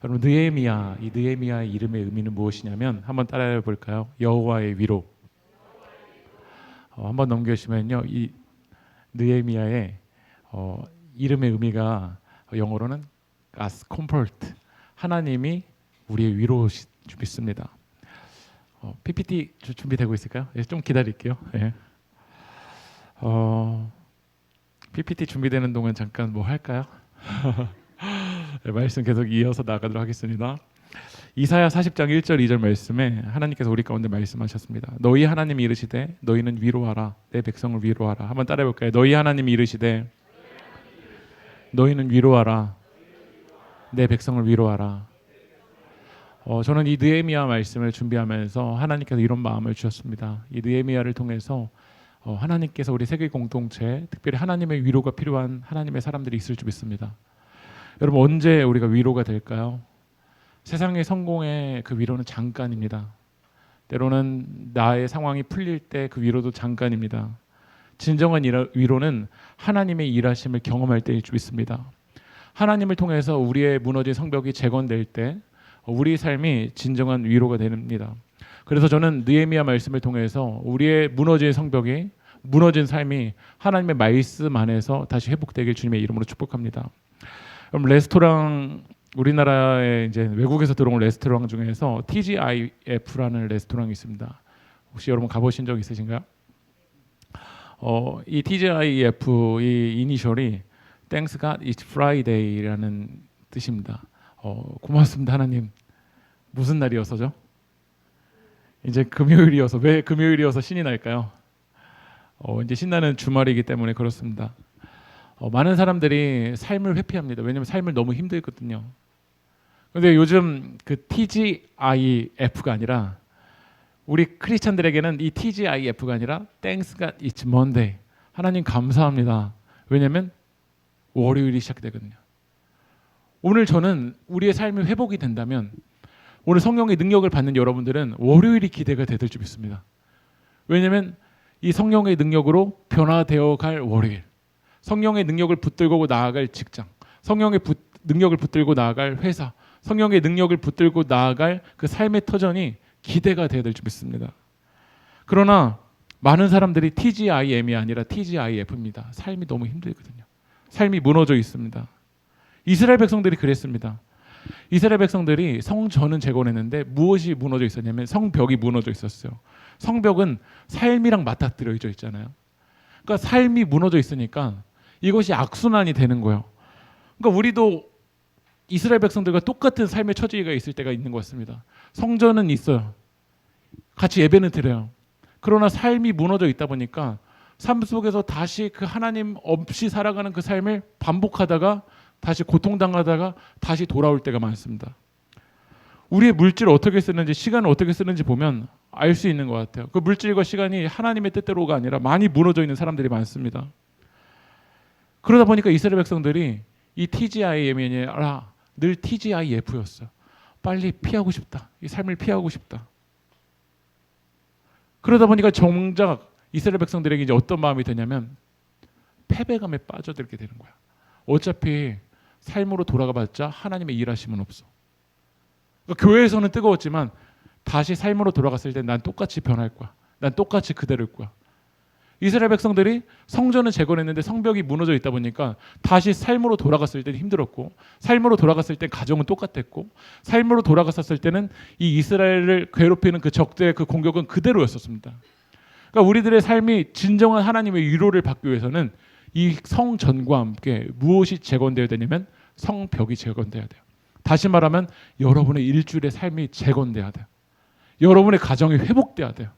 여러분 느헤미야, 이 느헤미야의 이름의 의미는 무엇이냐면 한번 따라해 볼까요? 여호와의 위로. 한번 넘겨주시면요, 이 느헤미야의 이름의 의미가 영어로는 God's comfort, 하나님이 우리의 위로십니다. PPT 준비되고 있을까요? 예, 좀 기다릴게요. 예. PPT 준비되는 동안 잠깐 뭐 할까요? 네, 말씀 계속 이어서 나가도록 하겠습니다. 이사야 40장 1절 2절 말씀에 하나님께서 우리 가운데 말씀하셨습니다. 너희 하나님이 이르시되 너희는 위로하라, 내 백성을 위로하라. 한번 따라해 볼까요? 너희 하나님이 이르시되 너희는 위로하라, 내 백성을 위로하라. 저는 이 느헤미야 말씀을 준비하면서 하나님께서 이런 마음을 주셨습니다. 이 느헤미야를 통해서 하나님께서 우리 세계 공동체, 특별히 하나님의 위로가 필요한 하나님의 사람들이 있을 줄 믿습니다. 여러분, 언제 우리가 위로가 될까요? 세상의 성공의 그 위로는 잠깐입니다. 때로는 나의 상황이 풀릴 때 그 위로도 잠깐입니다. 진정한 위로는 하나님의 일하심을 경험할 때일 줄 믿습니다. 하나님을 통해서 우리의 무너진 성벽이 재건될 때 우리 삶이 진정한 위로가 됩니다. 그래서 저는 느헤미야 말씀을 통해서 우리의 무너진 성벽이, 무너진 삶이 하나님의 말씀 안에서 다시 회복되길 주님의 이름으로 축복합니다. 그럼 레스토랑, 우리나라에 이제 외국에서 들어온 레스토랑 중에서 TGIF라는 레스토랑이 있습니다. 혹시 여러분 가보신 적 있으신가요? 이 TGIF 이 이니셜이 Thanks God It's Friday라는 뜻입니다. 고맙습니다 하나님. 무슨 날이어서죠? 이제 금요일이어서. 왜 금요일이어서 신이 날까요? 이제 신나는 주말이기 때문에 그렇습니다. 많은 사람들이 삶을 회피합니다. 왜냐하면 삶을 너무 힘들거든요. 그런데 요즘 그 TGIF가 아니라, 우리 크리스찬들에게는 이 TGIF가 아니라 Thanks God It's Monday. 하나님 감사합니다. 왜냐하면 월요일이 시작되거든요. 오늘 저는 우리의 삶이 회복이 된다면, 오늘 성령의 능력을 받는 여러분들은 월요일이 기대가 되실 줄 믿습니다. 왜냐하면 이 성령의 능력으로 변화되어 갈 월요일, 성령의 능력을 붙들고 나아갈 직장, 성령의 능력을 붙들고 나아갈 회사, 성령의 능력을 붙들고 나아갈 그 삶의 터전이 기대가 되어야 될 줄 믿습니다. 그러나 많은 사람들이 TGIM이 아니라 TGIF입니다. 삶이 너무 힘들거든요. 삶이 무너져 있습니다. 이스라엘 백성들이 그랬습니다. 이스라엘 백성들이 성전은 재건했는데 무엇이 무너져 있었냐면 성벽이 무너져 있었어요. 성벽은 삶이랑 맞닥뜨려져 있잖아요. 그러니까 삶이 무너져 있으니까 이것이 악순환이 되는 거예요. 그러니까 우리도 이스라엘 백성들과 똑같은 삶의 처지가 있을 때가 있는 것 같습니다. 성전은 있어요. 같이 예배는 드려요. 그러나 삶이 무너져 있다 보니까 삶 속에서 다시 그 하나님 없이 살아가는 그 삶을 반복하다가 다시 고통당하다가 다시 돌아올 때가 많습니다. 우리의 물질을 어떻게 쓰는지, 시간을 어떻게 쓰는지 보면 알 수 있는 것 같아요. 그 물질과 시간이 하나님의 뜻대로가 아니라 많이 무너져 있는 사람들이 많습니다. 그러다 보니까 이스라엘 백성들이 이 TGIM이 아니라 늘 TGIF였어요. 빨리 피하고 싶다. 이 삶을 피하고 싶다. 그러다 보니까 정작 이스라엘 백성들에게 이제 어떤 마음이 되냐면 패배감에 빠져들게 되는 거야. 어차피 삶으로 돌아가봤자 하나님의 일하심은 없어. 그러니까 교회에서는 뜨거웠지만 다시 삶으로 돌아갔을 때 난 똑같이 변할 거야. 난 똑같이 그대로일 거야. 이스라엘 백성들이 성전을 재건했는데 성벽이 무너져 있다 보니까 다시 삶으로 돌아갔을 때는 힘들었고, 삶으로 돌아갔을 때 가정은 똑같았고, 삶으로 돌아갔을 때는 이 이스라엘을 괴롭히는 그 적대의 그 공격은 그대로였었습니다. 그러니까 우리들의 삶이 진정한 하나님의 위로를 받기 위해서는 이 성전과 함께 무엇이 재건되어야 되냐면 성벽이 재건돼야 돼요. 다시 말하면 여러분의 일주일의 삶이 재건돼야 돼요. 여러분의 가정이 회복돼야 돼요.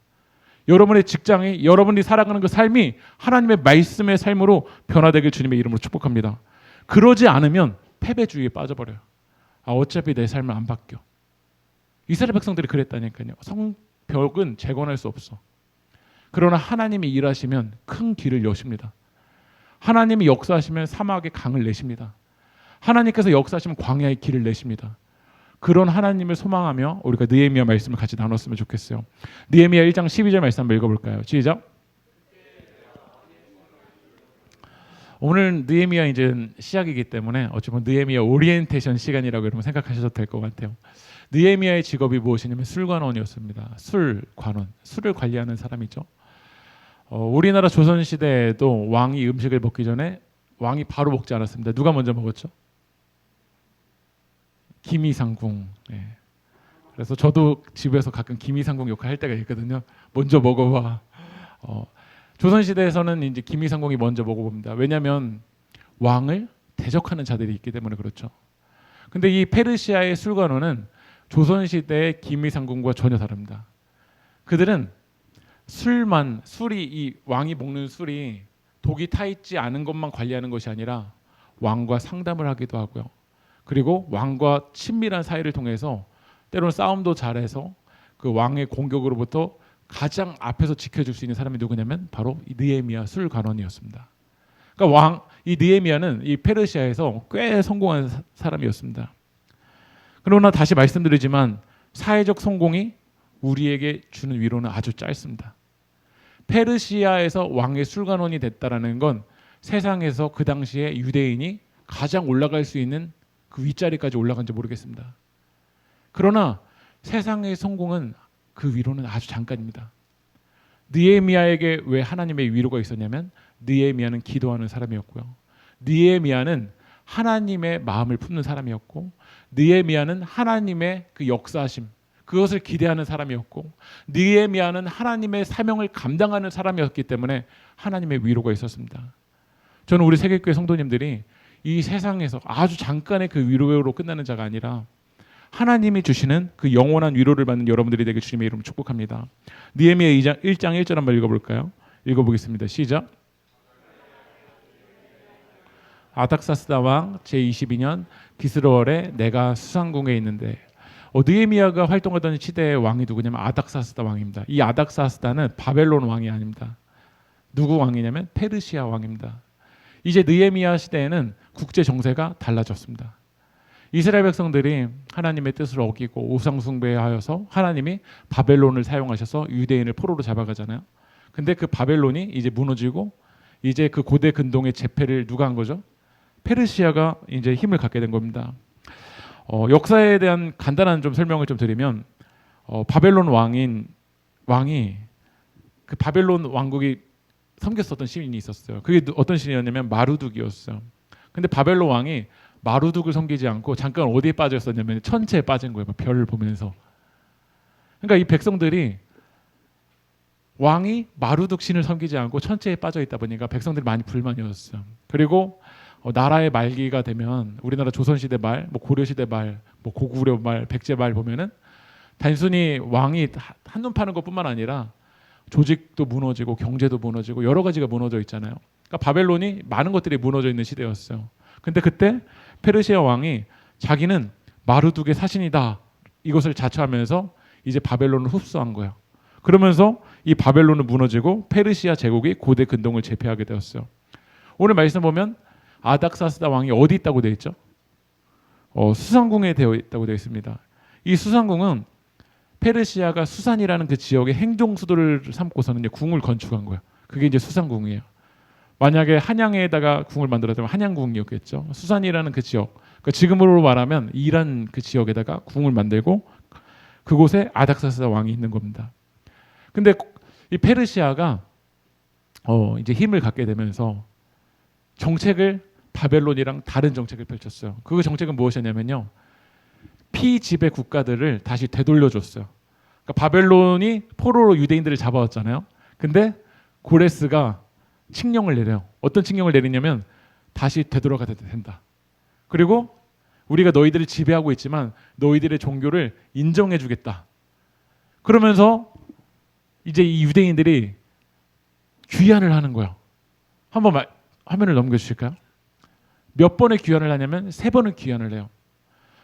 여러분의 직장이, 여러분이 살아가는 그 삶이 하나님의 말씀의 삶으로 변화되길 주님의 이름으로 축복합니다. 그러지 않으면 패배주의에 빠져버려요. 어차피 내 삶은 안 바뀌어. 이스라엘 백성들이 그랬다니까요. 성벽은 재건할 수 없어. 그러나 하나님이 일하시면 큰 길을 여십니다. 하나님이 역사하시면 사막의 강을 내십니다. 하나님께서 역사하시면 광야의 길을 내십니다. 그런 하나님을 소망하며 우리가 느헤미야 말씀을 같이 나눴으면 좋겠어요. 느헤미야 1장 12절 말씀 한번 읽어볼까요? 시작. 오늘 느헤미야 이제 시작이기 때문에 어쩌면 느헤미야 오리엔테이션 시간이라고 여러분 생각하셔도 될 것 같아요. 느헤미야의 직업이 무엇이냐면 술관원이었습니다. 술관원, 술을 관리하는 사람이죠. 우리나라 조선 시대에도 왕이 음식을 먹기 전에 왕이 바로 먹지 않았습니다. 누가 먼저 먹었죠? 기미상궁. 예. 그래서 저도 집에서 가끔 기미상궁 역할 할 때가 있거든요. 먼저 먹어봐. 조선 시대에서는 이제 기미상궁이 먼저 먹어봅니다. 왜냐하면 왕을 대적하는 자들이 있기 때문에 그렇죠. 근데 이 페르시아의 술관원은 조선 시대의 기미상궁과 전혀 다릅니다. 그들은 술이 이 왕이 먹는 술이 독이 타 있지 않은 것만 관리하는 것이 아니라 왕과 상담을 하기도 하고요. 그리고 왕과 친밀한 사이를 통해서 때로는 싸움도 잘해서 그 왕의 공격으로부터 가장 앞에서 지켜줄 수 있는 사람이 누구냐면 바로 이 느헤미야 술관원이었습니다. 그러니까 이 느헤미야는 이 페르시아에서 꽤 성공한 사람이었습니다. 그러나 다시 말씀드리지만 사회적 성공이 우리에게 주는 위로는 아주 짧습니다. 페르시아에서 왕의 술관원이 됐다라는 건 세상에서 그 당시에 유대인이 가장 올라갈 수 있는 그 윗자리까지 올라간지 모르겠습니다. 그러나 세상의 성공은 그 위로는 아주 잠깐입니다. 느헤미야에게 왜 하나님의 위로가 있었냐면 느헤미야는 기도하는 사람이었고요. 느헤미야는 하나님의 마음을 품는 사람이었고 느헤미야는 하나님의 그 역사하심 그것을 기대하는 사람이었고 느헤미야는 하나님의 사명을 감당하는 사람이었기 때문에 하나님의 위로가 있었습니다. 저는 우리 세계교회 성도님들이 이 세상에서 아주 잠깐의 그 위로로 끝나는 자가 아니라 하나님이 주시는 그 영원한 위로를 받는 여러분들이 되게 주님의 이름으로 축복합니다. 느헤미야 1장 1절 한번 읽어볼까요? 읽어보겠습니다. 시작. 아닥사스다 왕 제22년 기스로월에 내가 수상궁에 있는데 느헤미야가 활동하던 시대의 왕이 누구냐면 아닥사스다 왕입니다. 이 아닥사스다는 바벨론 왕이 아닙니다. 누구 왕이냐면 페르시아 왕입니다. 이제 느헤미야 시대에는 국제 정세가 달라졌습니다. 이스라엘 백성들이 하나님의 뜻을 어기고 우상 숭배하여서 하나님이 바벨론을 사용하셔서 유대인을 포로로 잡아가잖아요. 근데 그 바벨론이 이제 무너지고 이제 그 고대 근동의 재패를 누가 한 거죠? 페르시아가 이제 힘을 갖게 된 겁니다. 역사에 대한 간단한 좀 설명을 좀 드리면 바벨론 왕이 그 바벨론 왕국이 섬겼었던 신이 있었어요. 그게 어떤 신이었냐면 마루둑이었어요. 근데 바벨론 왕이 마루둑을 섬기지 않고 잠깐 어디에 빠져 있었냐면 천체에 빠진 거예요. 별을 보면서. 그러니까 이 백성들이 왕이 마루둑 신을 섬기지 않고 천체에 빠져 있다 보니까 백성들이 많이 불만이었어요. 그리고 나라의 말기가 되면 우리나라 조선시대 말, 고려시대 말, 고구려 말, 백제 말 보면은 단순히 왕이 한눈 파는 것뿐만 아니라 조직도 무너지고 경제도 무너지고 여러 가지가 무너져 있잖아요. 그러니까 바벨론이 많은 것들이 무너져 있는 시대였어요. 근데 그때 페르시아 왕이 자기는 마루둑의 사신이다 이것을 자처하면서 이제 바벨론을 흡수한 거예요. 그러면서 이 바벨론은 무너지고 페르시아 제국이 고대 근동을 제패하게 되었어요. 오늘 말씀 보면 아닥사스다 왕이 어디 있다고 되어 있죠? 수상궁에 되어 있다고 되어 있습니다. 이 수상궁은 페르시아가 수산이라는 그 지역의 행정 수도를 삼고서는 이제 궁을 건축한 거예요. 그게 이제 수상궁이에요. 만약에 한양에다가 궁을 만들었다면 한양궁이었겠죠. 수산이라는 그 지역, 그러니까 지금으로 말하면 이란 그 지역에다가 궁을 만들고 그곳에 아닥사스다 왕이 있는 겁니다. 근데 이 페르시아가 이제 힘을 갖게 되면서 정책을 바벨론이랑 다른 정책을 펼쳤어요. 그 정책은 무엇이냐면요. 피지배 국가들을 다시 되돌려줬어요. 그러니까 바벨론이 포로로 유대인들을 잡아왔잖아요. 근데 고레스가 칙령을 내려요. 어떤 칙령을 내리냐면 다시 되돌아가도 된다. 그리고 우리가 너희들을 지배하고 있지만 너희들의 종교를 인정해주겠다. 그러면서 이제 이 유대인들이 귀환을 하는 거예요. 한번 화면을 넘겨주실까요? 몇 번의 귀환을 하냐면 3번을 귀환을 해요.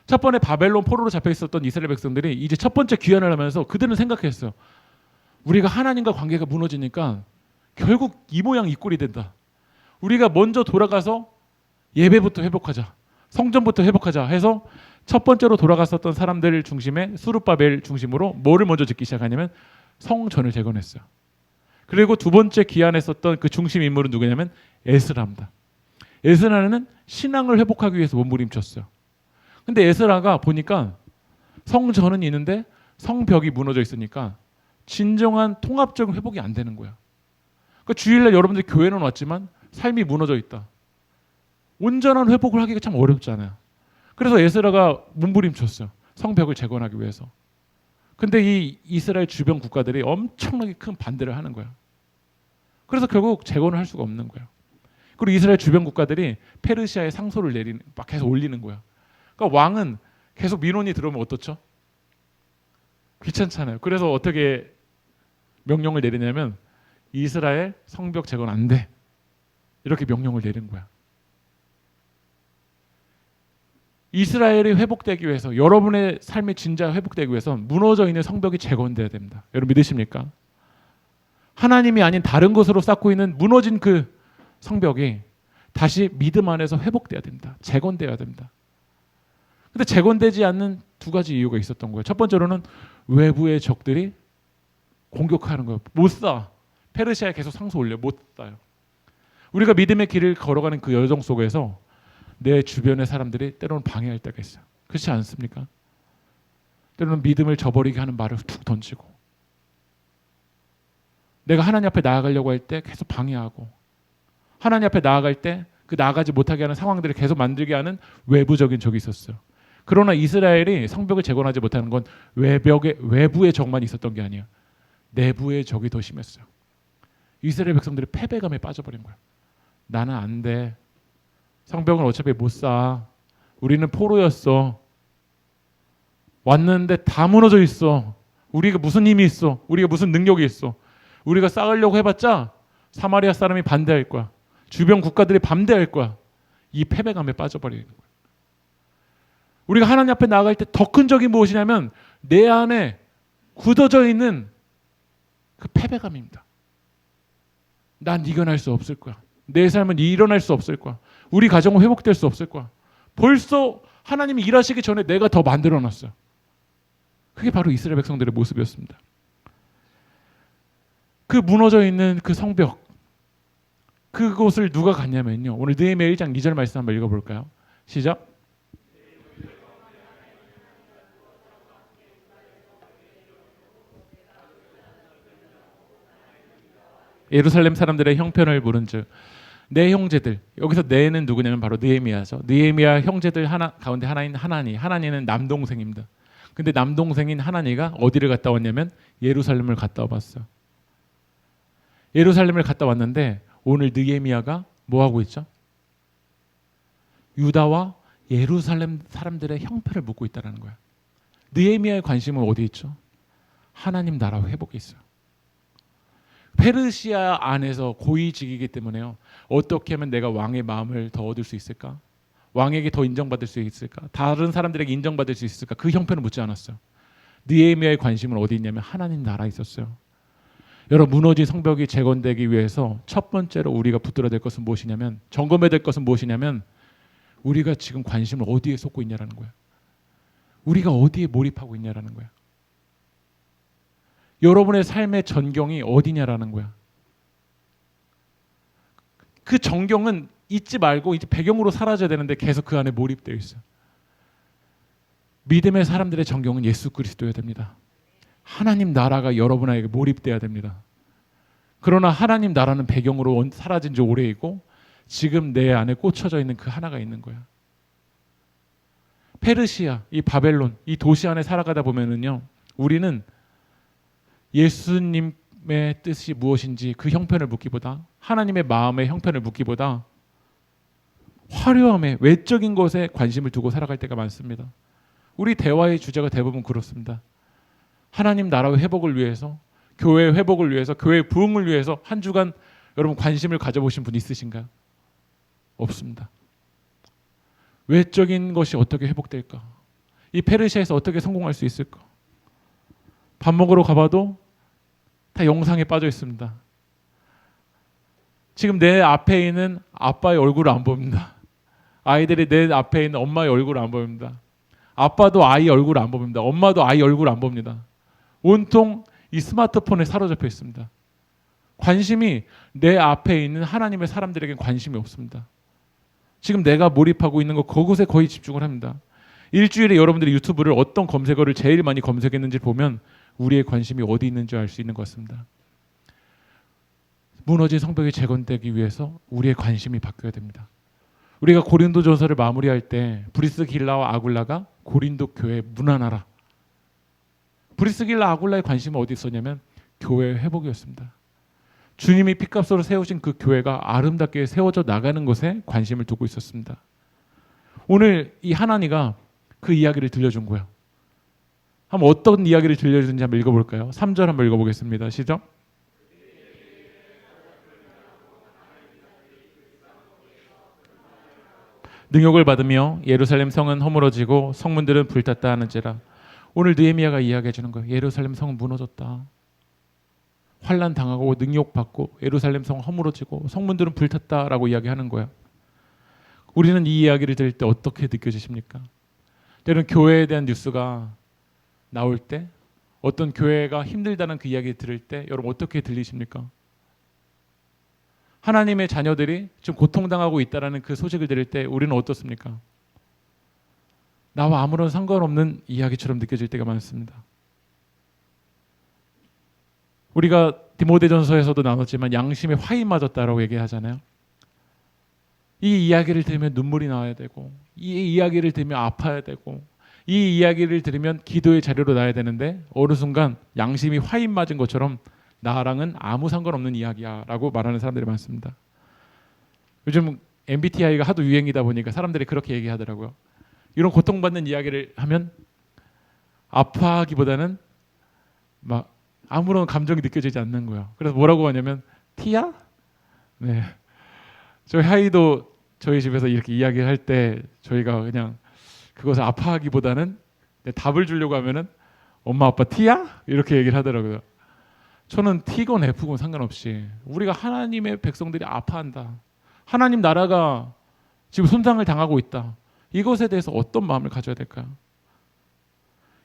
첫 번에 바벨론 포로로 잡혀 있었던 이스라엘 백성들이 이제 첫 번째 귀환을 하면서 그들은 생각했어요. 우리가 하나님과 관계가 무너지니까 결국 이 모양 이 꼴이 된다. 우리가 먼저 돌아가서 예배부터 회복하자. 성전부터 회복하자 해서 첫 번째로 돌아갔었던 사람들 중심에 수르바벨 중심으로 뭐를 먼저 짓기 시작하냐면 성전을 재건했어요. 그리고 두 번째 귀환했었던 그 중심 인물은 누구냐면 에스라입니다. 에스라는 신앙을 회복하기 위해서 몸부림쳤어요. 근데 에스라가 보니까 성전은 있는데 성벽이 무너져 있으니까 진정한 통합적인 회복이 안 되는 거야. 그러니까 주일날 여러분들 교회는 왔지만 삶이 무너져 있다. 온전한 회복을 하기가 참 어렵잖아요. 그래서 에스라가 몸부림쳤어요. 성벽을 재건하기 위해서. 근데 이 이스라엘 주변 국가들이 엄청나게 큰 반대를 하는 거야. 그래서 결국 재건을 할 수가 없는 거야. 그리고 이스라엘 주변 국가들이 페르시아에 상소를 내리는, 막 계속 올리는 거야. 그러니까 왕은 계속 민원이 들어오면 어떻죠? 귀찮잖아요. 그래서 어떻게 명령을 내리냐면 이스라엘 성벽 재건 안 돼. 이렇게 명령을 내린 거야. 이스라엘이 회복되기 위해서, 여러분의 삶의 진짜 회복되기 위해서 무너져 있는 성벽이 재건돼야 됩니다. 여러분 믿으십니까? 하나님이 아닌 다른 것으로 쌓고 있는 무너진 그 성벽이 다시 믿음 안에서 회복돼야 됩니다. 재건돼야 됩니다. 근데 재건되지 않는 두 가지 이유가 있었던 거예요. 첫 번째로는 외부의 적들이 공격하는 거예요. 못 쌓아. 페르시아에 계속 상소 올려. 못 쌓아요. 우리가 믿음의 길을 걸어가는 그 여정 속에서 내 주변의 사람들이 때로는 방해할 때가 있어요. 그렇지 않습니까? 때로는 믿음을 저버리게 하는 말을 툭 던지고, 내가 하나님 앞에 나아가려고 할 때 계속 방해하고, 하나님 앞에 나아갈 때 그 나아가지 못하게 하는 상황들을 계속 만들게 하는 외부적인 적이 있었어요. 그러나 이스라엘이 성벽을 재건하지 못하는 건 외부의 적만 있었던 게 아니에요. 내부의 적이 더 심했어요. 이스라엘 백성들이 패배감에 빠져버린 거예요. 나는 안 돼. 성벽은 어차피 못 쌓아. 우리는 포로였어. 왔는데 다 무너져 있어. 우리가 무슨 힘이 있어. 우리가 무슨 능력이 있어. 우리가 쌓으려고 해봤자 사마리아 사람이 반대할 거야. 주변 국가들이 반대할 거야. 이 패배감에 빠져버리는 거야. 우리가 하나님 앞에 나아갈 때 더 큰 적이 무엇이냐면 내 안에 굳어져 있는 그 패배감입니다. 난 이겨낼 수 없을 거야. 내 삶은 일어날 수 없을 거야. 우리 가정은 회복될 수 없을 거야. 벌써 하나님이 일하시기 전에 내가 더 만들어놨어요. 그게 바로 이스라엘 백성들의 모습이었습니다. 그 무너져 있는 그 성벽, 그곳을 누가 갔냐면요. 오늘 느헤미야 1장 2절 말씀 한번 읽어볼까요? 시작. 예루살렘 사람들의 형편을 물은즉 내 형제들, 여기서 내는 누구냐면 바로 느헤미야죠. 느헤미야 형제들 가운데 하나인 하나니는 남동생입니다. 근데 남동생인 하나니가 어디를 갔다 왔냐면 예루살렘을 갔다 와봤어요. 예루살렘을 갔다 왔는데 오늘 느헤미야가 뭐 하고 있죠? 유다와 예루살렘 사람들의 형편을 묻고 있다는 거야. 느헤미야의 관심은 어디 있죠? 하나님 나라 회복에 있어요. 페르시아 안에서 고위직이기 때문에요. 어떻게 하면 내가 왕의 마음을 더 얻을 수 있을까? 왕에게 더 인정받을 수 있을까? 다른 사람들에게 인정받을 수 있을까? 그 형편을 묻지 않았어요. 느헤미야의 관심은 어디 있냐면 하나님 나라에 있었어요. 여러분, 무너진 성벽이 재건되기 위해서 첫 번째로 우리가 붙들어야 될 것은 무엇이냐면, 점검해야 될 것은 무엇이냐면 우리가 지금 관심을 어디에 쏟고 있냐라는 거예요. 우리가 어디에 몰입하고 있냐라는 거예요. 여러분의 삶의 전경이 어디냐라는 거야. 그 전경은 잊지 말고 이제 배경으로 사라져야 되는데 계속 그 안에 몰입되어 있어요. 믿음의 사람들의 전경은 예수 그리스도여야 됩니다. 하나님 나라가 여러분에게 몰입돼야 됩니다. 그러나 하나님 나라는 배경으로 사라진 지 오래이고 지금 내 안에 꽂혀져 있는 그 하나가 있는 거야. 페르시아, 이 바벨론, 이 도시 안에 살아가다 보면은요, 우리는 예수님의 뜻이 무엇인지 그 형편을 묻기보다, 하나님의 마음의 형편을 묻기보다 화려함에, 외적인 것에 관심을 두고 살아갈 때가 많습니다. 우리 대화의 주제가 대부분 그렇습니다. 하나님 나라의 회복을 위해서, 교회의 회복을 위해서, 교회의 부흥을 위해서 한 주간 여러분 관심을 가져보신 분 있으신가요? 없습니다. 외적인 것이 어떻게 회복될까? 이 페르시아에서 어떻게 성공할 수 있을까? 밥 먹으러 가봐도 다 영상에 빠져 있습니다. 지금 내 앞에 있는 아빠의 얼굴을 안 봅니다. 아이들이 내 앞에 있는 엄마의 얼굴을 안 봅니다. 아빠도 아이 얼굴을 안 봅니다. 엄마도 아이 얼굴을 안 봅니다. 온통 이 스마트폰에 사로잡혀 있습니다. 관심이 내 앞에 있는 하나님의 사람들에게 관심이 없습니다. 지금 내가 몰입하고 있는 거 그곳에 거의 집중을 합니다. 일주일에 여러분들이 유튜브를 어떤 검색어를 제일 많이 검색했는지 보면 우리의 관심이 어디 있는지 알 수 있는 것 같습니다. 무너진 성벽이 재건되기 위해서 우리의 관심이 바뀌어야 됩니다. 우리가 고린도전서를 마무리할 때 브리스길라와 아굴라가 고린도 교회에 문안하라. 브리스길라 아굴라의 관심은 어디 있었냐면 교회 회복이었습니다. 주님이 피값으로 세우신 그 교회가 아름답게 세워져 나가는 것에 관심을 두고 있었습니다. 오늘 이 하나니가 그 이야기를 들려준 거예요. 한번 어떤 이야기를 들려주는지 한번 읽어볼까요? 3절 한번 읽어보겠습니다. 시작. 능욕을 받으며 예루살렘 성은 허물어지고 성문들은 불탔다 하는지라. 오늘 느헤미야가 이야기해 주는 거예요. 예루살렘 성은 무너졌다. 환난 당하고 능욕받고 예루살렘 성 허물어지고 성문들은 불탔다라고 이야기하는 거예요. 우리는 이 이야기를 들을 때 어떻게 느껴지십니까? 때로는 교회에 대한 뉴스가 나올 때 어떤 교회가 힘들다는 그 이야기 들을 때 여러분 어떻게 들리십니까? 하나님의 자녀들이 좀 고통당하고 있다는 그 소식을 들을 때 우리는 어떻습니까? 나와 아무런 상관없는 이야기처럼 느껴질 때가 많습니다. 우리가 디모데전서에서도 나눴지만 양심에 화이 맞았다라고 얘기하잖아요. 이 이야기를 들으면 눈물이 나와야 되고 이 이야기를 들으면 아파야 되고 이 이야기를 들으면 기도의 자료로 나야 되는데 어느 순간 양심이 화이 맞은 것처럼 나랑은 아무 상관없는 이야기야 라고 말하는 사람들이 많습니다. 요즘 MBTI가 하도 유행이다 보니까 사람들이 그렇게 얘기하더라고요. 이런 고통받는 이야기를 하면 아파하기보다는 막 아무런 감정이 느껴지지 않는 거예요. 그래서 뭐라고 하냐면 티야? 네. 저희 하이도 저희 집에서 이렇게 이야기할 때 저희가 그냥 그것을 아파하기보다는 답을 주려고 하면은 엄마 아빠 티야? 이렇게 얘기를 하더라고요. 저는 T건 F건 상관없이 우리가 하나님의 백성들이 아파한다. 하나님 나라가 지금 손상을 당하고 있다. 이것에 대해서 어떤 마음을 가져야 될까요?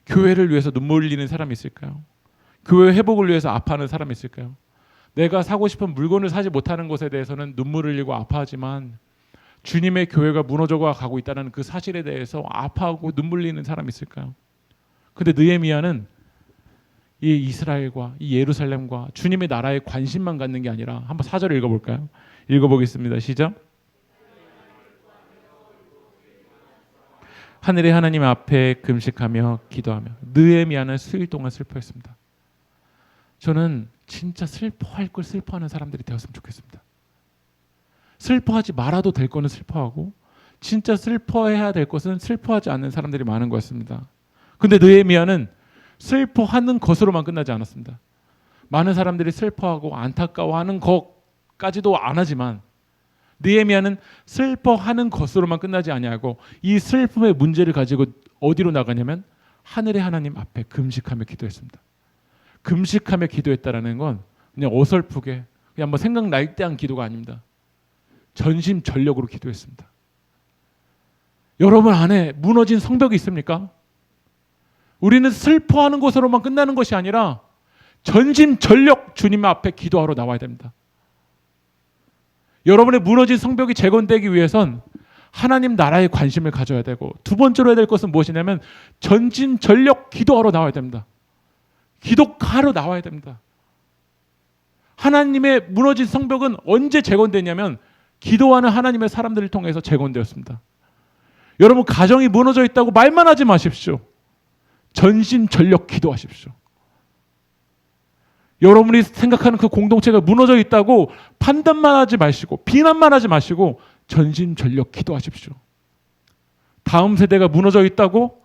교회를 위해서 눈물 흘리는 사람이 있을까요? 교회 회복을 위해서 아파하는 사람이 있을까요? 내가 사고 싶은 물건을 사지 못하는 것에 대해서는 눈물을 흘리고 아파하지만 주님의 교회가 무너져 가고 있다는 그 사실에 대해서 아파하고 눈물 흘리는 사람이 있을까요? 근데 느헤미야는 이 이스라엘과 이 예루살렘과 주님의 나라에 관심만 갖는 게 아니라 한번 4절 읽어볼까요? 읽어보겠습니다. 시작. 하늘의 하나님 앞에 금식하며 기도하며. 느헤미야는 수일 동안 슬퍼했습니다. 저는 진짜 슬퍼할 걸 슬퍼하는 사람들이 되었으면 좋겠습니다. 슬퍼하지 말아도 될 거는 슬퍼하고 진짜 슬퍼해야 될 것은 슬퍼하지 않는 사람들이 많은 것 같습니다. 근데 느헤미야는 슬퍼하는 것으로만 끝나지 않았습니다. 많은 사람들이 슬퍼하고 안타까워하는 것까지도 안 하지만 느헤미야는 슬퍼하는 것으로만 끝나지 아니하고 이 슬픔의 문제를 가지고 어디로 나가냐면 하늘의 하나님 앞에 금식하며 기도했습니다. 금식하며 기도했다라는 건 그냥 어설프게 그냥 뭐 생각날 때 한 기도가 아닙니다. 전심전력으로 기도했습니다. 여러분 안에 무너진 성벽이 있습니까? 우리는 슬퍼하는 것으로만 끝나는 것이 아니라 전심전력 주님 앞에 기도하러 나와야 됩니다. 여러분의 무너진 성벽이 재건되기 위해선 하나님 나라에 관심을 가져야 되고 두 번째로 해야 될 것은 무엇이냐면 전심전력 기도하러 나와야 됩니다. 기도하러 나와야 됩니다. 하나님의 무너진 성벽은 언제 재건되냐면 기도하는 하나님의 사람들을 통해서 재건되었습니다. 여러분 가정이 무너져 있다고 말만 하지 마십시오. 전심전력 기도하십시오. 여러분이 생각하는 그 공동체가 무너져 있다고 판단만 하지 마시고 비난만 하지 마시고 전심전력 기도하십시오. 다음 세대가 무너져 있다고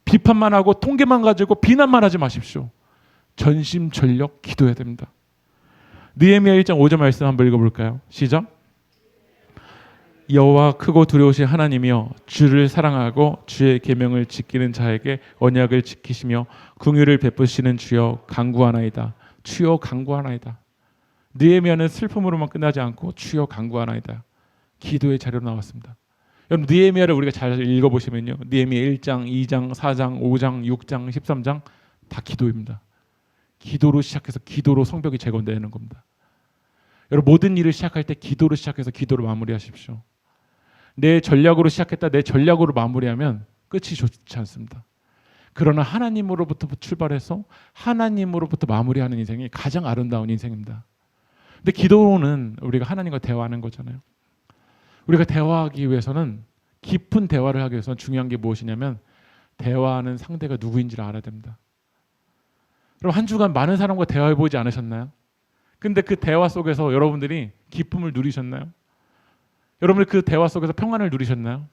비판만 하고 통계만 가지고 비난만 하지 마십시오. 전심전력 기도해야 됩니다. 느헤미야 1장 5절 말씀 한번 읽어볼까요? 시작. 여호와 크고 두려우신 하나님이여 주를 사랑하고 주의 계명을 지키는 자에게 언약을 지키시며 긍휼을 베푸시는 주여 간구하나이다. 주여 간구하나이다. 느헤미야는 슬픔으로만 끝나지 않고 주여 간구하나이다. 기도의 자료로 나왔습니다. 여러분 느헤미야를 우리가 잘 읽어보시면요. 느헤미야 1장, 2장, 4장, 5장, 6장, 13장 다 기도입니다. 기도로 시작해서 기도로 성벽이 재건되는 겁니다. 여러분 모든 일을 시작할 때 기도로 시작해서 기도로 마무리하십시오. 내 전략으로 시작했다 내 전략으로 마무리하면 끝이 좋지 않습니다. 그러나 하나님으로부터 출발해서 하나님으로부터 마무리하는 인생이 가장 아름다운 인생입니다. 근데 기도는 우리가 하나님과 대화하는 거잖아요. 우리가 대화하기 위해서는 깊은 대화를 하기 위해서는 중요한 게 무엇이냐면 대화하는 상대가 누구인지를 알아야 됩니다. 그럼 한 주간 많은 사람과 대화해보지 않으셨나요? 근데 그 대화 속에서 여러분들이 기쁨을 누리셨나요? 여러분들 그 대화 속에서 평안을 누리셨나요?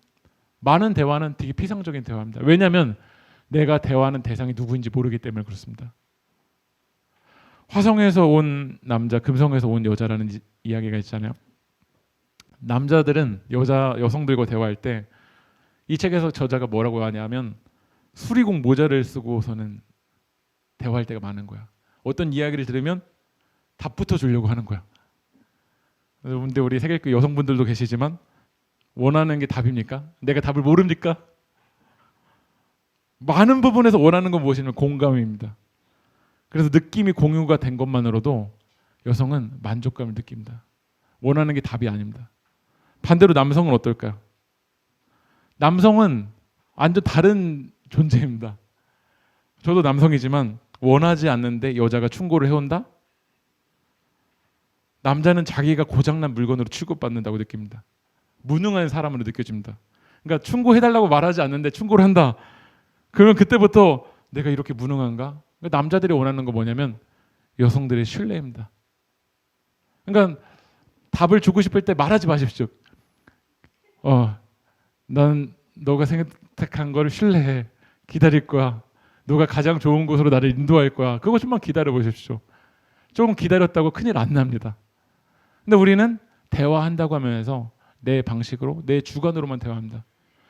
많은 대화는 되게 피상적인 대화입니다. 왜냐하면 내가 대화하는 대상이 누구인지 모르기 때문에 그렇습니다. 화성에서 온 남자, 금성에서 온 여자라는 이야기가 있잖아요. 남자들은 여성들과 대화할 때 이 책에서 저자가 뭐라고 하냐면 수리공 모자를 쓰고서는 대화할 때가 많은 거야. 어떤 이야기를 들으면 답부터 주려고 하는 거야. 여러분들 우리 세계교 여성분들도 계시지만 원하는 게 답입니까? 내가 답을 모릅니까? 많은 부분에서 원하는 건 무엇이냐면 공감입니다. 그래서 느낌이 공유가 된 것만으로도 여성은 만족감을 느낍니다. 원하는 게 답이 아닙니다. 반대로 남성은 어떨까요? 남성은 완전 다른 존재입니다. 저도 남성이지만 원하지 않는데 여자가 충고를 해온다? 남자는 자기가 고장난 물건으로 취급받는다고 느낍니다. 무능한 사람으로 느껴집니다. 그러니까 충고해달라고 말하지 않는데 충고를 한다. 그러면 그때부터 내가 이렇게 무능한가? 그러니까 남자들이 원하는 건 뭐냐면 여성들의 신뢰입니다. 그러니까 답을 주고 싶을 때 말하지 마십시오. 난 너가 선택한 걸 신뢰해. 기다릴 거야. 너가 가장 좋은 곳으로 나를 인도할 거야. 그거 좀만 기다려 보십시오. 조금 기다렸다고 큰일 안 납니다. 근데 우리는 대화한다고 하면서 내 방식으로, 내 주관으로만 대화합니다.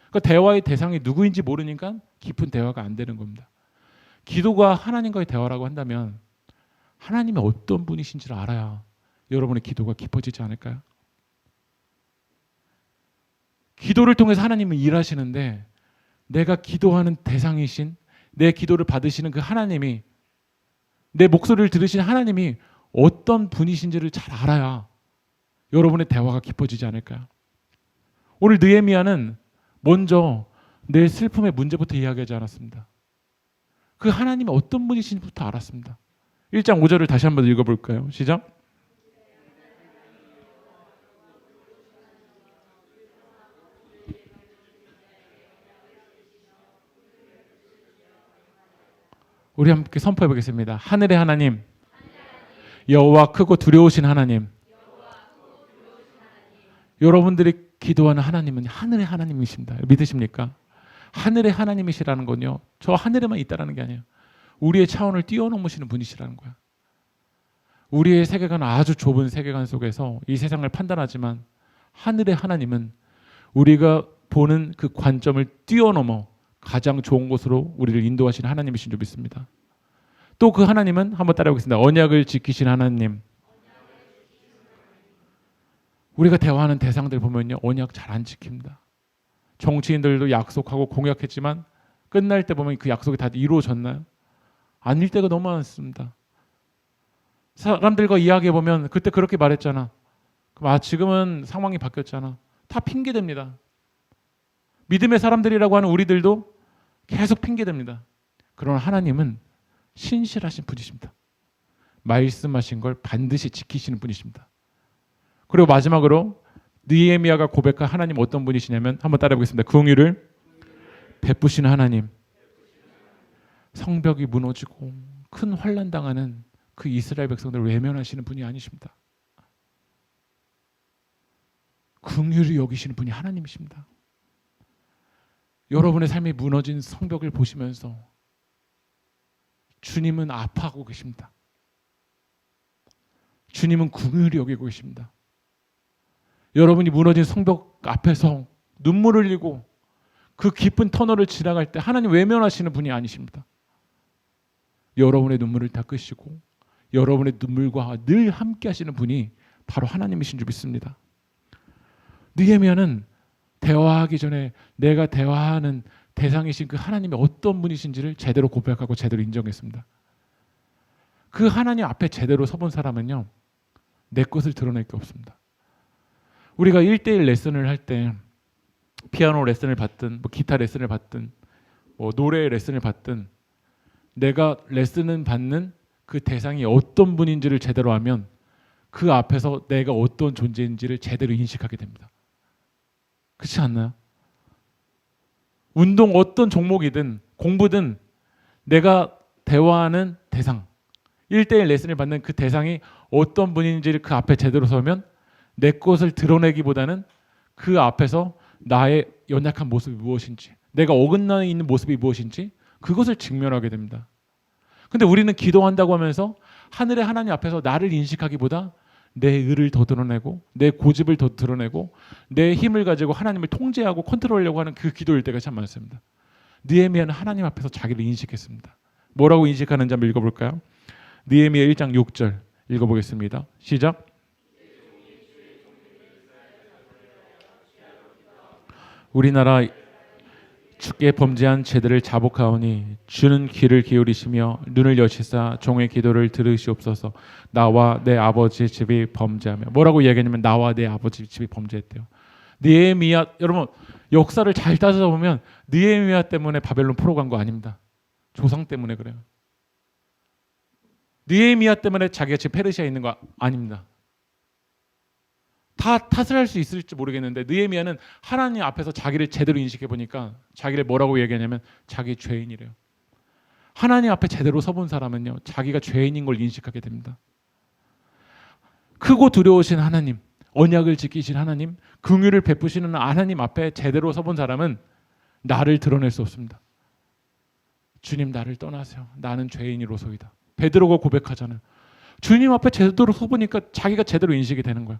그러니까 대화의 대상이 누구인지 모르니까 깊은 대화가 안 되는 겁니다. 기도가 하나님과의 대화라고 한다면 하나님이 어떤 분이신지를 알아야 여러분의 기도가 깊어지지 않을까요? 기도를 통해서 하나님은 일하시는데 내가 기도하는 대상이신 내 기도를 받으시는 그 하나님이 내 목소리를 들으시는 하나님이 어떤 분이신지를 잘 알아야 여러분의 대화가 깊어지지 않을까요? 오늘 느헤미야는 먼저 내 슬픔의 문제부터 이야기하지 않았습니다. 그 하나님이 어떤 분이신지부터 알았습니다. 1장 5절을 다시 한번 읽어볼까요? 시작. 우리 함께 선포해 보겠습니다. 하늘의 하나님, 여호와 크고 두려우신 하나님. 여러분들이 기도하는 하나님은 하늘의 하나님이십니다. 믿으십니까? 하늘의 하나님이시라는 건요, 저 하늘에만 있다라는 게 아니에요. 우리의 차원을 뛰어넘으시는 분이시라는 거야. 우리의 세계관은 아주 좁은 세계관 속에서 이 세상을 판단하지만 하늘의 하나님은 우리가 보는 그 관점을 뛰어넘어 가장 좋은 곳으로 우리를 인도하시는 하나님이신 줄 믿습니다. 또 그 하나님은 한번 따라해보겠습니다. 언약을 지키신 하나님. 우리가 대화하는 대상들 보면요, 언약 잘 안 지킵니다. 정치인들도 약속하고 공약했지만 끝날 때 보면 그 약속이 다 이루어졌나요? 아닐 때가 너무 많습니다. 사람들과 이야기해보면 그때 그렇게 말했잖아. 그럼 지금은 상황이 바뀌었잖아. 다 핑계됩니다. 믿음의 사람들이라고 하는 우리들도 계속 핑계됩니다. 그러나 하나님은 신실하신 분이십니다. 말씀하신 걸 반드시 지키시는 분이십니다. 그리고 마지막으로 느헤미야가 고백한 하나님 어떤 분이시냐면 한번 따라해보겠습니다. 긍휼을 베푸시는 하나님. 성벽이 무너지고 큰 환난 당하는 그 이스라엘 백성들을 외면하시는 분이 아니십니다. 긍휼히 여기시는 분이 하나님이십니다. 여러분의 삶이 무너진 성벽을 보시면서 주님은 아파하고 계십니다. 주님은 긍휼히 여기고 계십니다. 여러분이 무너진 성벽 앞에서 눈물을 흘리고 그 깊은 터널을 지나갈 때 하나님 외면하시는 분이 아니십니다. 여러분의 눈물을 닦으시고 여러분의 눈물과 늘 함께 하시는 분이 바로 하나님이신 줄 믿습니다. 느헤미야는 대화하기 전에 내가 대화하는 대상이신 그 하나님이 어떤 분이신지를 제대로 고백하고 제대로 인정했습니다. 그 하나님 앞에 제대로 서본 사람은요, 내 것을 드러낼 게 없습니다. 우리가 1대1 레슨을 할 때 피아노 레슨을 받든 뭐 기타 레슨을 받든 뭐 노래 레슨을 받든 내가 레슨을 받는 그 대상이 어떤 분인지를 제대로 하면 그 앞에서 내가 어떤 존재인지를 제대로 인식하게 됩니다. 그렇지 않나요? 운동 어떤 종목이든 공부든 내가 대화하는 대상 1대1 레슨을 받는 그 대상이 어떤 분인지를 그 앞에 제대로 서면 내 것을 드러내기보다는 그 앞에서 나의 연약한 모습이 무엇인지 내가 어긋나 있는 모습이 무엇인지 그것을 직면하게 됩니다. 근데 우리는 기도한다고 하면서 하늘의 하나님 앞에서 나를 인식하기보다 내 의를 더 드러내고 내 고집을 더 드러내고 내 힘을 가지고 하나님을 통제하고 컨트롤하려고 하는 그 기도일 때가 참 많습니다. 느헤미야는 하나님 앞에서 자기를 인식했습니다. 뭐라고 인식하는지 한번 읽어볼까요? 느헤미야 1장 6절 읽어보겠습니다. 시작. 우리나라 주께 범죄한 죄들을 자복하오니 주는 귀를 기울이시며 눈을 여시사 종의 기도를 들으시옵소서. 나와 내 아버지 집이 범죄하며 뭐라고 이야기하냐면 나와 내 아버지 집이 범죄했대요. 느헤미야 여러분 역사를 잘 따져보면 느헤미야 때문에 바벨론 포로 간 거 아닙니다. 조상 때문에 그래요. 느헤미야 때문에 자기가 지금 페르시아에 있는 거 아닙니다. 다 탓을 할 수 있을지 모르겠는데 느헤미야는 하나님 앞에서 자기를 제대로 인식해 보니까 자기를 뭐라고 얘기하냐면 자기 죄인이래요. 하나님 앞에 제대로 서본 사람은요 자기가 죄인인 걸 인식하게 됩니다. 크고 두려우신 하나님, 언약을 지키신 하나님, 긍휼을 베푸시는 하나님 앞에 제대로 서본 사람은 나를 드러낼 수 없습니다. 주님 나를 떠나세요. 나는 죄인이로소이다. 베드로가 고백하잖아요. 주님 앞에 제대로 서보니까 자기가 제대로 인식이 되는 거예요.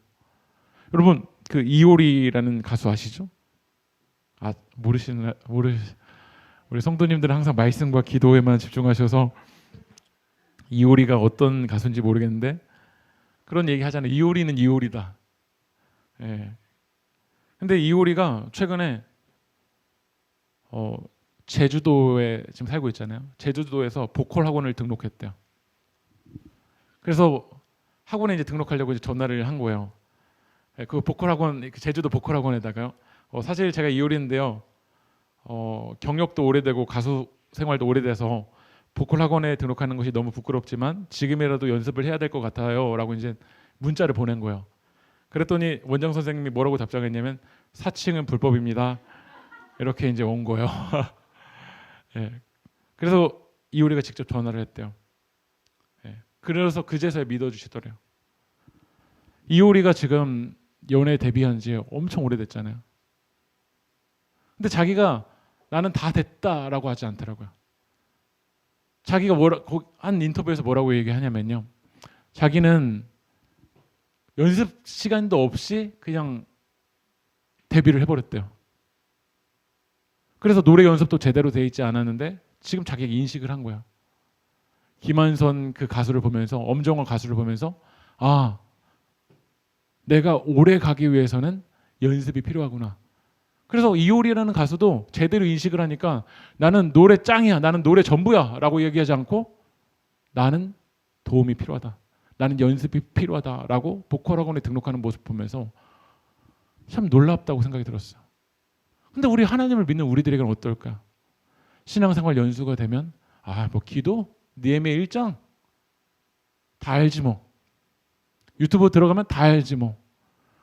여러분 그 이효리라는 가수 아시죠? 아 모르시는 우리 성도님들은 항상 말씀과 기도에만 집중하셔서 이효리가 어떤 가수인지 모르겠는데 그런 얘기 하잖아요. 이효리는 이효리다. 예. 근데 이효리가 최근에 제주도에 지금 살고 있잖아요. 제주도에서 보컬 학원을 등록했대요. 그래서 학원에 이제 등록하려고 이제 전화를 한 거예요. 그 보컬 학원, 제주도 보컬 학원에다가요. 사실 제가 이효리인데요. 경력도 오래되고 가수 생활도 오래돼서 보컬 학원에 등록하는 것이 너무 부끄럽지만 지금이라도 연습을 해야 될 것 같아요라고 이제 문자를 보낸 거예요. 그랬더니 원장 선생님이 뭐라고 답장했냐면 사칭은 불법입니다. 이렇게 이제 온 거예요. 예. 그래서 이효리가 직접 전화를 했대요. 예. 그래서 그제서야 믿어주시더래요. 이효리가 지금 연애 데뷔한 지 엄청 오래됐잖아요. 근데 자기가 나는 다 됐다라고 하지 않더라고요. 자기가 한 인터뷰에서 뭐라고 얘기하냐면요. 자기는 연습 시간도 없이 그냥 데뷔를 해버렸대요. 그래서 노래 연습도 제대로 돼 있지 않았는데 지금 자기가 인식을 한 거야. 김한선 그 가수를 보면서 엄정화 가수를 보면서 아 내가 오래 가기 위해서는 연습이 필요하구나. 그래서 이효리라는 가수도 제대로 인식을 하니까 나는 노래 짱이야. 나는 노래 전부야. 라고 얘기하지 않고 나는 도움이 필요하다. 나는 연습이 필요하다. 라고 보컬 학원에 등록하는 모습 보면서 참 놀랍다고 생각이 들었어요. 근데 우리 하나님을 믿는 우리들에게는 어떨까? 신앙생활 연수가 되면 뭐 기도? 느헤미야 1장? 다 알지 뭐. 유튜브 들어가면 다 알지 뭐.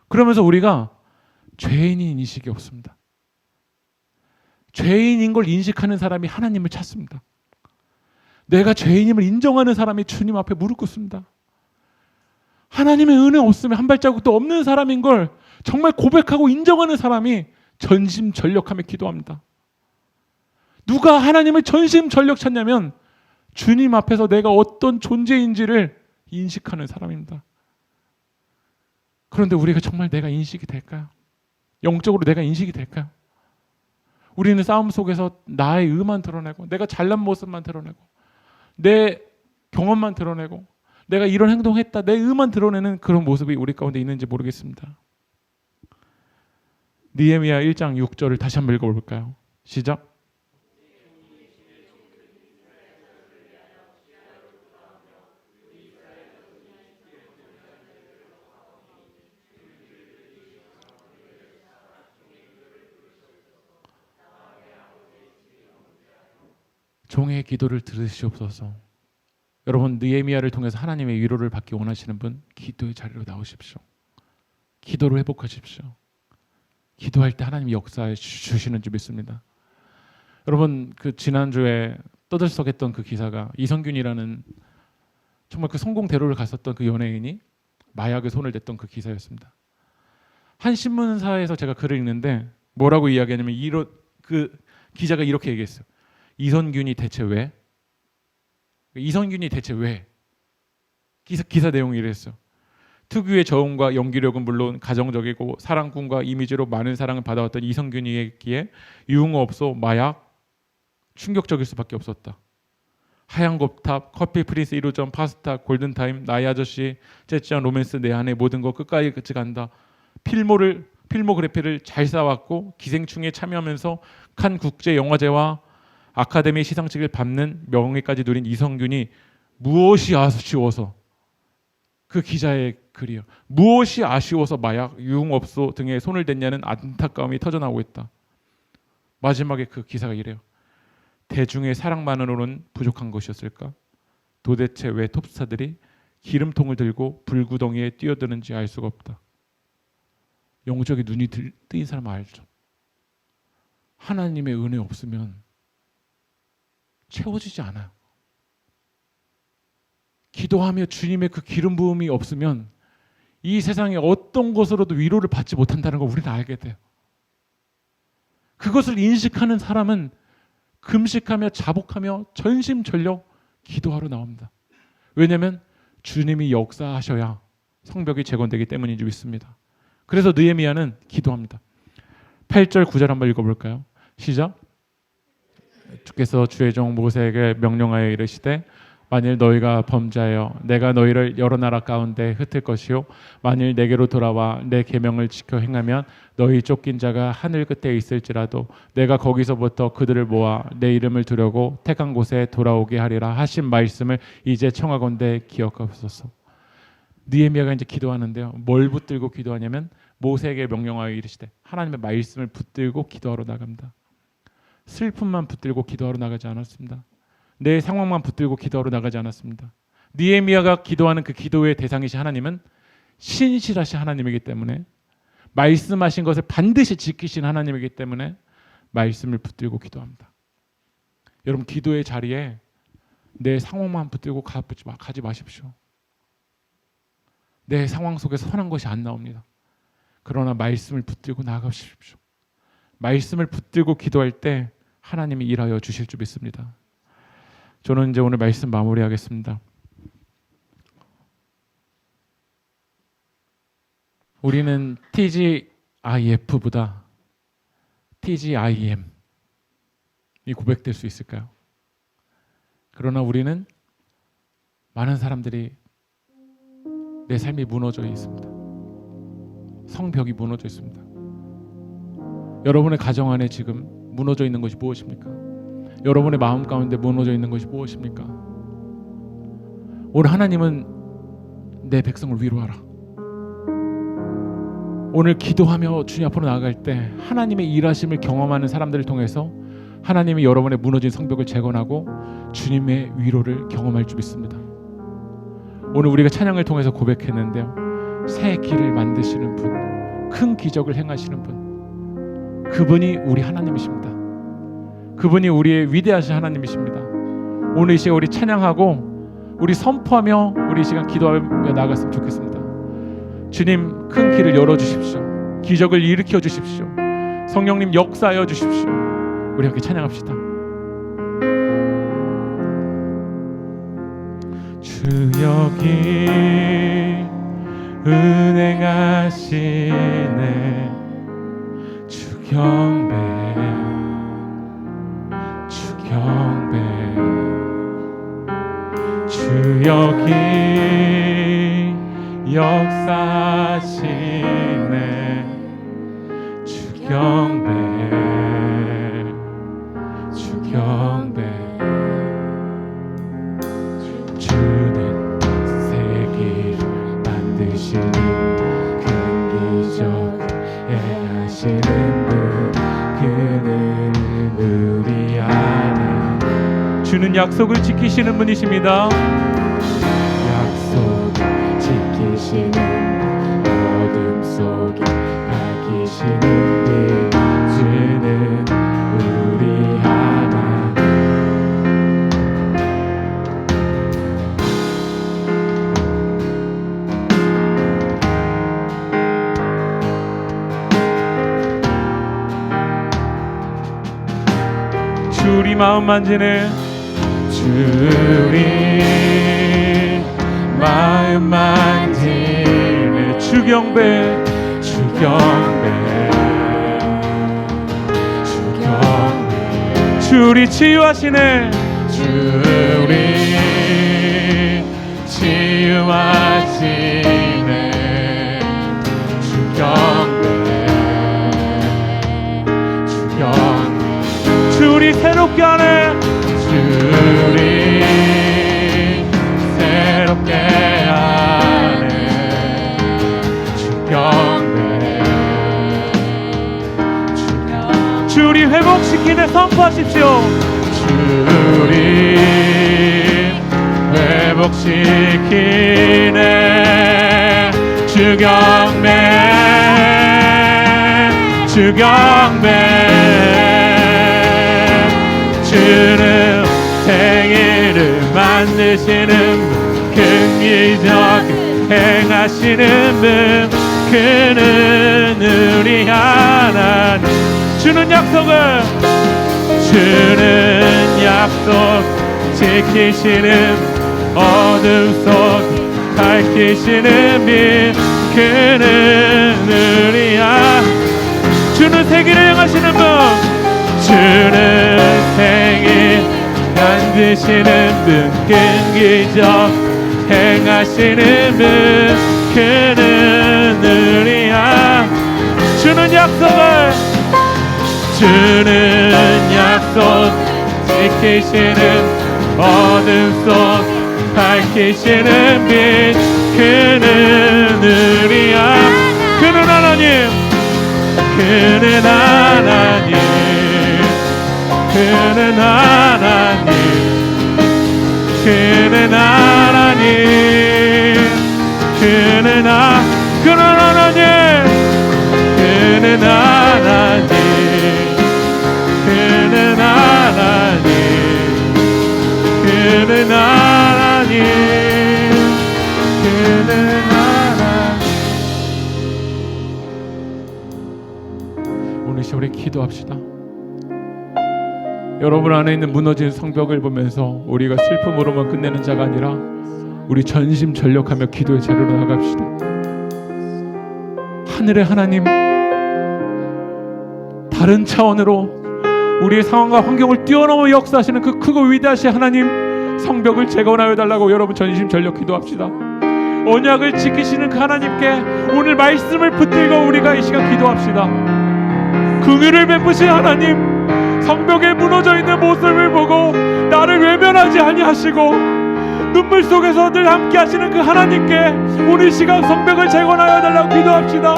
그러면서 우리가 죄인인 인식이 없습니다. 죄인인 걸 인식하는 사람이 하나님을 찾습니다. 내가 죄인임을 인정하는 사람이 주님 앞에 무릎 꿇습니다. 하나님의 은혜 없으면 한 발자국도 없는 사람인 걸 정말 고백하고 인정하는 사람이 전심전력하며 기도합니다. 누가 하나님을 전심전력 찾냐면 주님 앞에서 내가 어떤 존재인지를 인식하는 사람입니다. 그런데 우리가 정말 내가 인식이 될까요? 영적으로 내가 인식이 될까요? 우리는 싸움 속에서 나의 의만 드러내고 내가 잘난 모습만 드러내고 내 경험만 드러내고 내가 이런 행동했다 내 의만 드러내는 그런 모습이 우리 가운데 있는지 모르겠습니다. 느헤미야 1장 6절을 다시 한번 읽어볼까요? 시작. 종의 기도를 들으시옵소서. 여러분, 느헤미야를 통해서 하나님의 위로를 받기 원하시는 분, 기도의 자리로 나오십시오. 기도로 회복하십시오. 기도할 때 하나님이 역사해 주시는 줄 믿습니다. 여러분, 그 지난주에 떠들썩했던 그 기사가 이성균이라는 정말 그 성공대로를 갔었던 그 연예인이 마약에 손을 댔던 그 기사였습니다. 한 신문사에서 제가 글을 읽는데 뭐라고 이야기하냐면 그 기자가 이렇게 얘기했어요. 이성균이 대체 왜? 이성균이 대체 왜? 기사 내용이 이랬어요. 특유의 저음과 연기력은 물론 가정적이고 사랑꾼과 이미지로 많은 사랑을 받아왔던 이성균이기에 유흥업소, 마약, 충격적일 수밖에 없었다. 하얀 곱탑, 커피 프린스 1호점, 파스타, 골든타임, 나의 아저씨, 째찌한 로맨스, 내 안에 모든 거 끝까지 간다. 필모그래피를 잘 쌓았고 기생충에 참여하면서 칸 국제영화제와 아카데미 시상식을 밟는 명예까지 누린 이성균이 무엇이 아쉬워서, 그 기자의 글이요, 무엇이 아쉬워서 마약, 유흥업소 등에 손을 댔냐는 안타까움이 터져나오고 있다. 마지막에 그 기사가 이래요. 대중의 사랑만으로는 부족한 것이었을까? 도대체 왜 톱스타들이 기름통을 들고 불구덩이에 뛰어드는지 알 수가 없다. 영적인 눈이 뜨인 사람 알죠? 하나님의 은혜 없으면 채워지지 않아요. 기도하며 주님의 그 기름 부음이 없으면 이 세상에 어떤 것으로도 위로를 받지 못한다는 걸 우리는 알게 돼요. 그것을 인식하는 사람은 금식하며 자복하며 전심전력 기도하러 나옵니다. 왜냐하면 주님이 역사하셔야 성벽이 재건되기 때문인 줄 믿습니다. 그래서 느헤미야는 기도합니다. 8절 9절 한번 읽어볼까요? 시작. 주께서 주의 종 모세에게 명령하여 이르시되 만일 너희가 범죄하여 내가 너희를 여러 나라 가운데 흩을 것이요 만일 내게로 돌아와 내 계명을 지켜 행하면 너희 쫓긴 자가 하늘 끝에 있을지라도 내가 거기서부터 그들을 모아 내 이름을 두려고 택한 곳에 돌아오게 하리라 하신 말씀을 이제 청하건대 기억하소서. 느헤미야가 이제 기도하는데요. 뭘 붙들고 기도하냐면 모세에게 명령하여 이르시되 하나님의 말씀을 붙들고 기도하러 나갑니다. 슬픔만 붙들고 기도하러 나가지 않았습니다. 내 상황만 붙들고 기도하러 나가지 않았습니다. 느헤미야가 기도하는 그 기도의 대상이신 하나님은 신실하신 하나님이기 때문에, 말씀하신 것을 반드시 지키신 하나님이기 때문에 말씀을 붙들고 기도합니다. 여러분, 기도의 자리에 내 상황만 붙들고 가지 마십시오. 내 상황 속에서 선한 것이 안 나옵니다. 그러나 말씀을 붙들고 나아가십시오. 말씀을 붙들고 기도할 때 하나님이 일하여 주실 줄 믿습니다. 저는 이제 오늘 말씀 마무리하겠습니다. 우리는 TGIF보다 TGIM이 고백될 수 있을까요? 그러나 우리는 많은 사람들이 내 삶이 무너져 있습니다. 성벽이 무너져 있습니다. 여러분의 가정 안에 지금 무너져 있는 것이 무엇입니까? 여러분의 마음 가운데 무너져 있는 것이 무엇입니까? 오늘 하나님은 내 백성을 위로하라. 오늘 기도하며 주님 앞으로 나아갈 때 하나님의 일하심을 경험하는 사람들을 통해서 하나님이 여러분의 무너진 성벽을 재건하고 주님의 위로를 경험할 줄 믿습니다. 오늘 우리가 찬양을 통해서 고백했는데요. 새 길을 만드시는 분, 큰 기적을 행하시는 분, 그분이 우리 하나님이십니다. 그분이 우리의 위대하신 하나님이십니다. 오늘 이 시간 우리 찬양하고 우리 선포하며 우리 이 시간 기도하며 나아갔으면 좋겠습니다. 주님, 큰 길을 열어주십시오. 기적을 일으켜 주십시오. 성령님 역사하여 주십시오. 우리 함께 찬양합시다. 주 여기 은행하시네. 주 경배 주 여기 역사하시네. 주 경배 주는 새 길을 만드시는 큰 기적 행하시는 분, 그는 우리 안에 주 약속을 지키시는 분이십니다. 약속 지키시는 어둠 속에 밝히시는 길 주는 우리 하나님. 주리 마음 만지네. 주리 마음 만지네. 주경배 주리 치유하시네. 주리 치유하시네. 주경배 주리 새롭게 하네. 주리 새롭게 하네. 주경배 주리 회복시키네. 선포하십시오. 주리 회복시키네. 주경배 주는 생일을 만드시는 분, 긍휼적 행하시는 분, 그는 우리 하나님. 주는 약속 지키시는 어둠 속 밝히시는 빛, 그는 우리 주는 세기를 행하시는 분. 주는 생일 만드시는 분, 긍휼적 행하시는 분, 그는 우리 주는 약속 지키시는 어둠 속 밝히시는 빛, 그는 우리 그는 하나님. 그는 하나님. 그는 하나님. 그는 하나님. 그는 하나님. 그는 하나님. 그는 하나님. 그는 하나님. 그는 하나님. 오늘 우리 기도합시다. 여러분 안에 있는 무너진 성벽을 보면서 우리가 슬픔으로만 끝내는 자가 아니라 우리 전심전력하며 기도의 자리로 나갑시다. 하늘의 하나님, 다른 차원으로 우리의 상황과 환경을 뛰어넘어 역사하시는 그 크고 위대하신 하나님, 성벽을 재건하여 달라고 여러분 전심전력 기도합시다. 언약을 지키시는 그 하나님께 오늘 말씀을 붙들고 우리가 이 시간 기도합시다. 긍휼을 베푸신 하나님, 성벽에 무너져 있는 모습을 보고 나를 외면하지 아니하시고 눈물 속에서 늘 함께 하시는 그 하나님께 오늘 시간 성벽을 재건하여 달라고 기도합시다.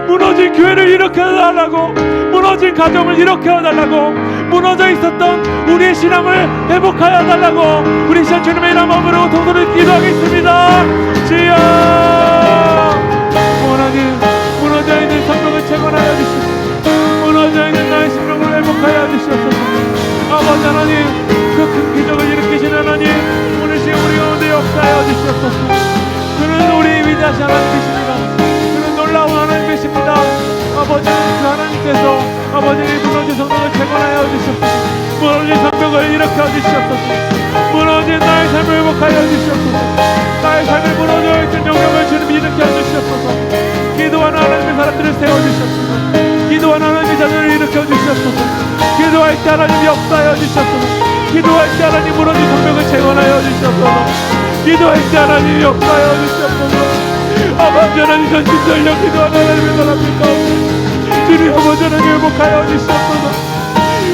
무너진 교회를 일으켜 달라고, 무너진 가정을 일으켜 달라고, 무너져 있었던 우리의 신앙을 회복하여 달라고 우리 시간 주님의 이름 마음으로 동서를 기도하겠습니다. 주여, 하나님, 무너져 있는 성벽을 재건하여 주시옵소서. 무너져 있는 나의 심령을 회복하여 주시옵소서. 아버지 하나님, 그 큰 기적을 일으키시는 하나님, 오늘 시간 우리 가운데 역사하여 주시옵소서. 그는 우리 위대하신 하나님이십니다. 그는 놀라운 하나님이십니다. 아버지, 그 하나님께서 아버지의 무너진 성벽을 재건하여 주시옵소서. 무너진 성벽을 일으켜 주시옵소서. 무너진 나의 삶을 회복하여 주시옵소서. 나의 삶이 무너져 있던 영역을 주님 일으켜 주시옵소서. 기도하는 하나님의 사람들을 세워주시옵소서. 기도하는 하나님의 자녀를 일으켜 주시옵소서. 기도할 때 하나님 역사하여 주시옵소서. 기도할 때 하나님 무너진 성벽을 재건하여 주시옵소서. 기도할 때 하나님 역사하여 주시옵소서. 아버지 하나님, 전심전력 기도하는 하나님의 사람들 가운데 주님 아버지 하나님 회복하여 주시옵소서.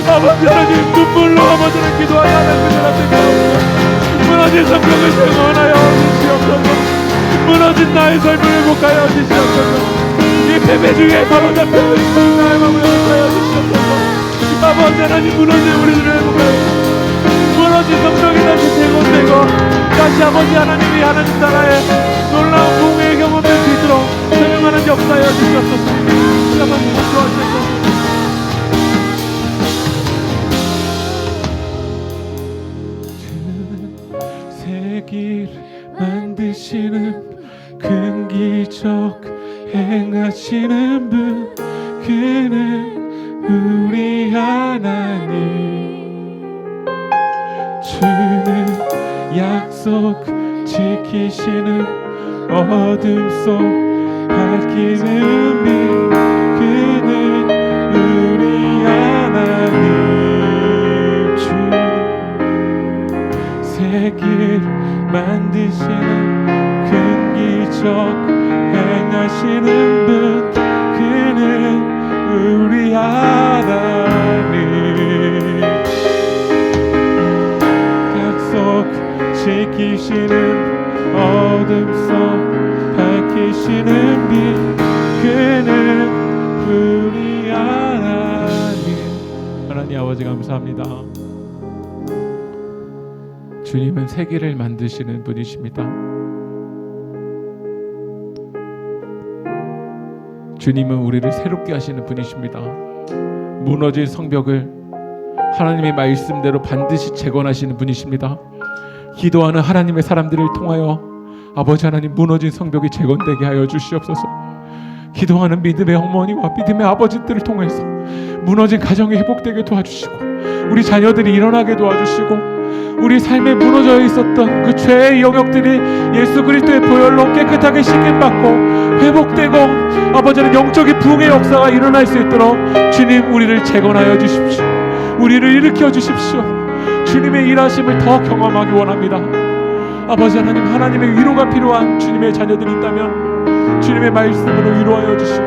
아버지 하나님, 눈물로 아버지 하나님 기도하는 하나님의 사람들 가운데 무너진 성벽을 재건하여 주시옵소서. 무너진 나의 삶을 회복하여 주시옵소서. 이 패배 중에 사로잡혀 있는 나의 마음을 회복하여 주시옵소서. 아버지 하나님, 무너진 우리들을 회복하여 주시옵소서. 무너진 무너진 성벽이 다시 재건되고 다시 아버지 하나님이 하나님 나라의 놀라운 부흥의 경험될 수 있도록 선명하는 역사여 주시옵소서. 아버지 인도하셔서 새 길 만드시는 큰 기적 행하시는 분, 그는 우리 하나님. 주는 약속 지키시는 어둠 속 밝히는 빛, 그는 우리 하나님. 주는 새 길 만드시는 큰 기적 행하시는 분, 그는 우리 하나님. 약속 지키시는 어둠 속 밝히시는 빛, 그는 우리 하나님. 하나님 아버지 감사합니다. 주님은 세계를 만드시는 분이십니다. 주님은 우리를 새롭게 하시는 분이십니다. 무너진 성벽을 하나님의 말씀대로 반드시 재건하시는 분이십니다. 기도하는 하나님의 사람들을 통하여 아버지 하나님 무너진 성벽이 재건되게 하여 주시옵소서. 기도하는 믿음의 어머니와 믿음의 아버지들을 통해서 무너진 가정이 회복되게 도와주시고, 우리 자녀들이 일어나게 도와주시고, 우리 삶에 무너져 있었던 그 죄의 영역들이 예수 그리스도의 보혈로 깨끗하게 씻김받고 회복되고, 아버지는 영적인 부흥의 역사가 일어날 수 있도록 주님 우리를 재건하여 주십시오. 우리를 일으켜 주십시오. 주님의 일하심을 더 경험하기 원합니다. 아버지 하나님, 하나님의 위로가 필요한 주님의 자녀들이 있다면 주님의 말씀으로 위로하여 주시고,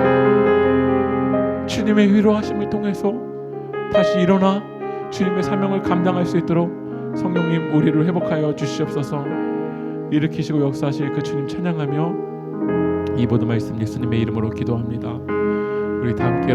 주님의 위로하심을 통해서 다시 일어나 주님의 사명을 감당할 수 있도록 성령님 우리를 회복하여 주시옵소서. 일으키시고 역사하실 그 주님 찬양하며 이 모든 말씀 예수님의 이름으로 기도합니다. 우리 다 함께